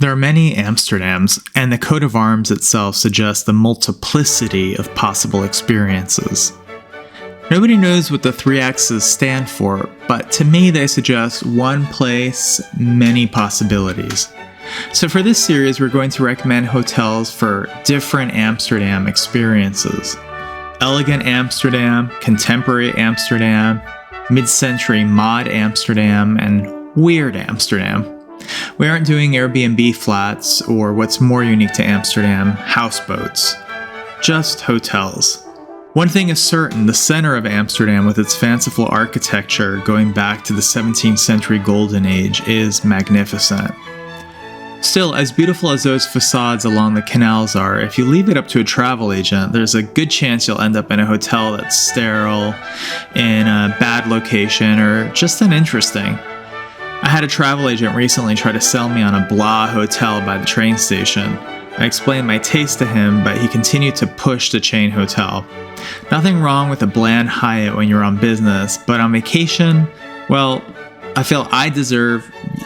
There are many Amsterdams, and the coat of arms itself suggests the multiplicity of possible experiences. Nobody knows what the three axes stand for, but to me they suggest one place, many possibilities. So for this series, we're going to recommend hotels for different Amsterdam experiences. Elegant Amsterdam, contemporary Amsterdam, mid-century mod Amsterdam, and weird Amsterdam. We aren't doing Airbnb flats or what's more unique to Amsterdam, houseboats. Just hotels. One thing is certain, the center of Amsterdam with its fanciful architecture going back to the 17th century Golden Age is magnificent. Still, as beautiful as those facades along the canals are, if you leave it up to a travel agent, there's a good chance you'll end up in a hotel that's sterile, in a bad location, or just uninteresting. I had a travel agent recently try to sell me on a blah hotel by the train station. I explained my taste to him, but he continued to push the chain hotel. Nothing wrong with a bland Hyatt when you're on business, but on vacation, well, I feel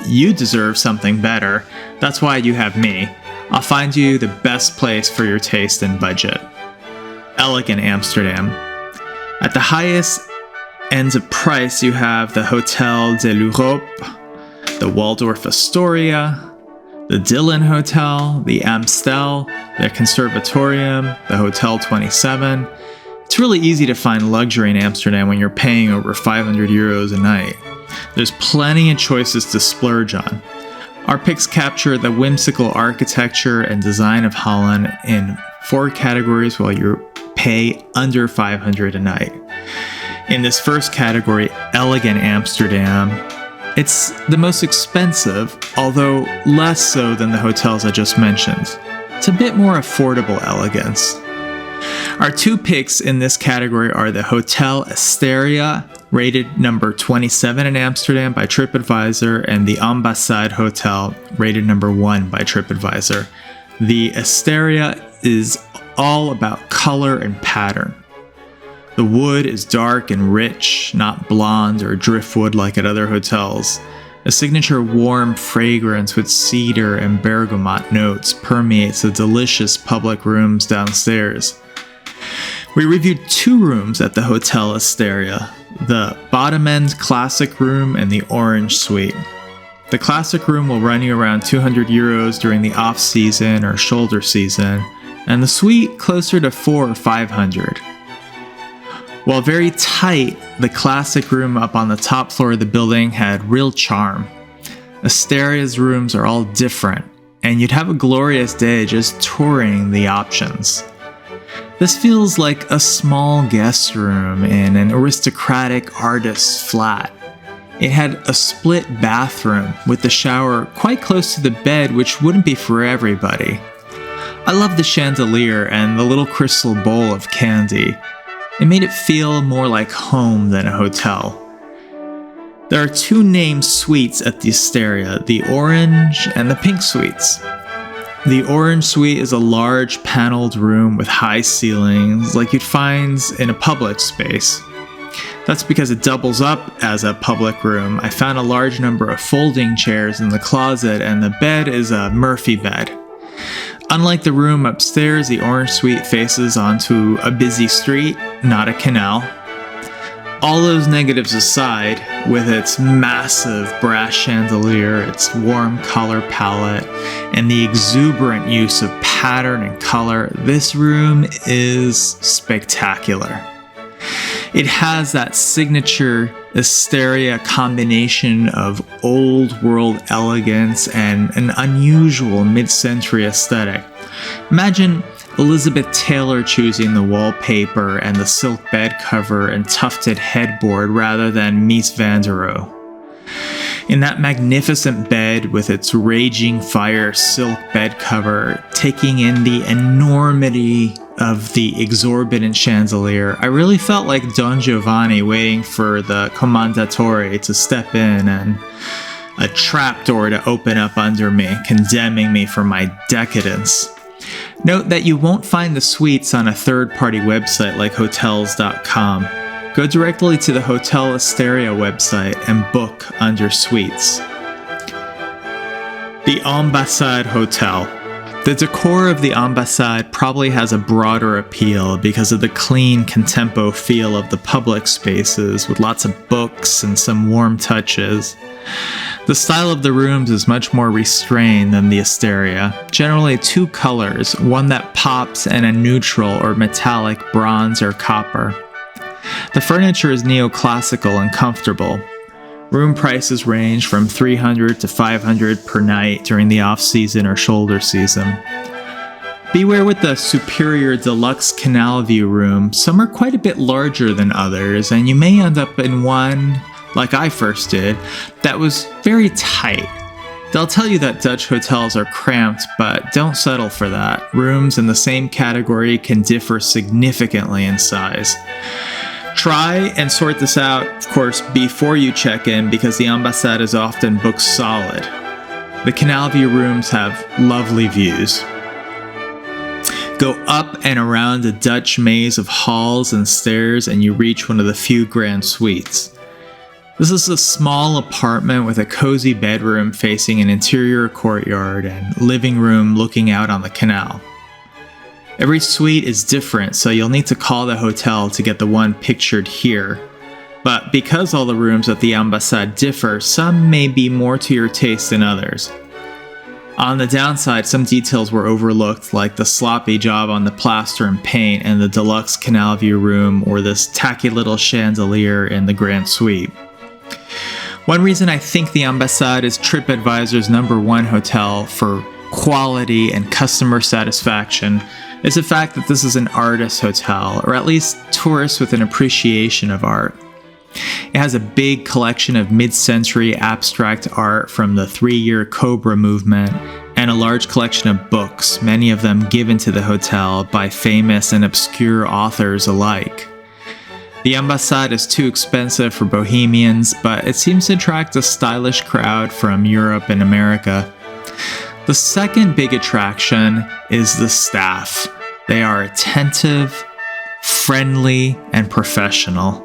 you deserve something better. That's why you have me. I'll find you the best place for your taste and budget. Elegant Amsterdam. At the highest ends of price, you have the Hotel de l'Europe, the Waldorf Astoria, the Dylan Hotel, the Amstel, the Conservatorium, the Hotel 27. It's really easy to find luxury in Amsterdam when you're paying over 500 euros a night. There's plenty of choices to splurge on. Our picks capture the whimsical architecture and design of Holland in 4 categories while you pay under 500 a night. In this first category, Elegant Amsterdam, it's the most expensive, although less so than the hotels I just mentioned. It's a bit more affordable elegance. Our 2 picks in this category are the Hotel Estherea, rated number 27 in Amsterdam by TripAdvisor, and the Ambassade Hotel, rated number 1 by TripAdvisor. The Estherea is all about color and pattern. The wood is dark and rich, not blonde or driftwood like at other hotels. A signature warm fragrance with cedar and bergamot notes permeates the delicious public rooms downstairs. We reviewed 2 rooms at the Hotel Estherea, the bottom-end classic room and the orange suite. The classic room will run you around 200 euros during the off-season or shoulder season, and the suite closer to 400 or 500. While very tight, the classic room up on the top floor of the building had real charm. Estherea's rooms are all different, and you'd have a glorious day just touring the options. This feels like a small guest room in an aristocratic artist's flat. It had a split bathroom with the shower quite close to the bed, which wouldn't be for everybody. I love the chandelier and the little crystal bowl of candy. It made it feel more like home than a hotel. There are 2 named suites at the Estherea, the orange and the pink suites. The orange suite is a large paneled room with high ceilings like you'd find in a public space. That's because it doubles up as a public room. I found a large number of folding chairs in the closet, and the bed is a Murphy bed. Unlike the room upstairs, the orange suite faces onto a busy street, not a canal. All those negatives aside, with its massive brass chandelier, its warm color palette, and the exuberant use of pattern and color, this room is spectacular. It has that signature Estherea combination of old world elegance and an unusual mid-century aesthetic. Imagine Elizabeth Taylor choosing the wallpaper and the silk bed cover and tufted headboard rather than Mies van der Rohe. In that magnificent bed with its raging fire silk bed cover, taking in the enormity of the exorbitant chandelier, I really felt like Don Giovanni waiting for the Commendatore to step in and a trapdoor to open up under me, condemning me for my decadence. Note that you won't find the suites on a third-party website like Hotels.com. Go directly to the Hotel Estherea website and book under suites. The Ambassade Hotel. The decor of the Ambassade probably has a broader appeal because of the clean, contempo feel of the public spaces, with lots of books and some warm touches. The style of the rooms is much more restrained than the Estherea, generally two colors, one that pops and a neutral or metallic bronze or copper. The furniture is neoclassical and comfortable. Room prices range from $300 to $500 per night during the off-season or shoulder season. Beware with the superior Deluxe Canal view room. Some are quite a bit larger than others, and you may end up in one, like I first did, that was very tight. They'll tell you that Dutch hotels are cramped, but don't settle for that. Rooms in the same category can differ significantly in size. Try and sort this out, of course, before you check in, because the Ambassade is often booked solid. The Canal View rooms have lovely views. Go up and around a Dutch maze of halls and stairs, and you reach one of the few grand suites. This is a small apartment with a cozy bedroom facing an interior courtyard and living room looking out on the canal. Every suite is different, so you'll need to call the hotel to get the one pictured here. But because all the rooms at the Ambassade differ, some may be more to your taste than others. On the downside, some details were overlooked, like the sloppy job on the plaster and paint in the Deluxe Canal View room or this tacky little chandelier in the Grand Suite. One reason I think the Ambassade is TripAdvisor's #1 hotel for quality and customer satisfaction is the fact that this is an artist hotel, or at least tourists with an appreciation of art. It has a big collection of mid-century abstract art from the 3-year Cobra movement, and a large collection of books, many of them given to the hotel by famous and obscure authors alike. The Ambassade is too expensive for bohemians, but it seems to attract a stylish crowd from Europe and America. The second big attraction is the staff. They are attentive, friendly, and professional.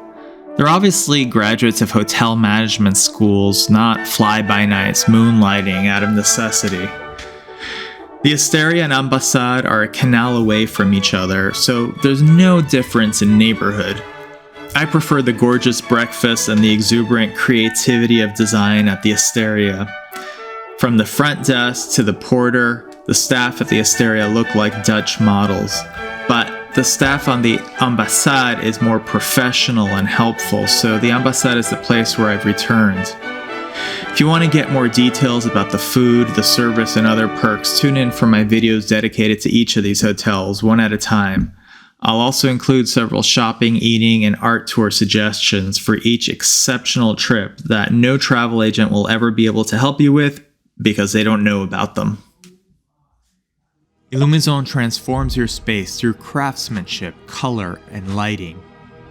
They're obviously graduates of hotel management schools, not fly-by-nights moonlighting out of necessity. The Estherea and Ambassade are a canal away from each other, so there's no difference in neighborhood. I prefer the gorgeous breakfast and the exuberant creativity of design at the Estherea. From the front desk to the porter, the staff at the Estherea look like Dutch models. But the staff on the Ambassade is more professional and helpful, so the Ambassade is the place where I've returned. If you want to get more details about the food, the service, and other perks, tune in for my videos dedicated to each of these hotels, one at a time. I'll also include several shopping, eating, and art tour suggestions for each exceptional trip that no travel agent will ever be able to help you with because they don't know about them. Illumaison transforms your space through craftsmanship, color, and lighting.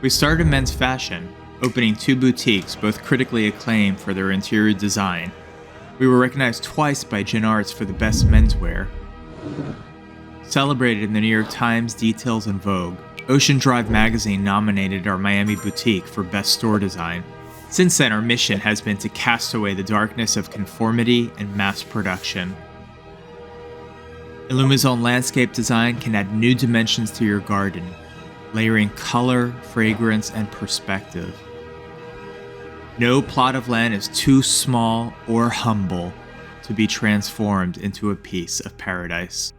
We started in men's fashion, opening 2 boutiques, both critically acclaimed for their interior design. We were recognized twice by Gen Arts for the best menswear. Celebrated in the New York Times, Details, and Vogue, Ocean Drive magazine nominated our Miami boutique for best store design. Since then, our mission has been to cast away the darkness of conformity and mass production. Illumaison landscape design can add new dimensions to your garden, layering color, fragrance, and perspective. No plot of land is too small or humble to be transformed into a piece of paradise.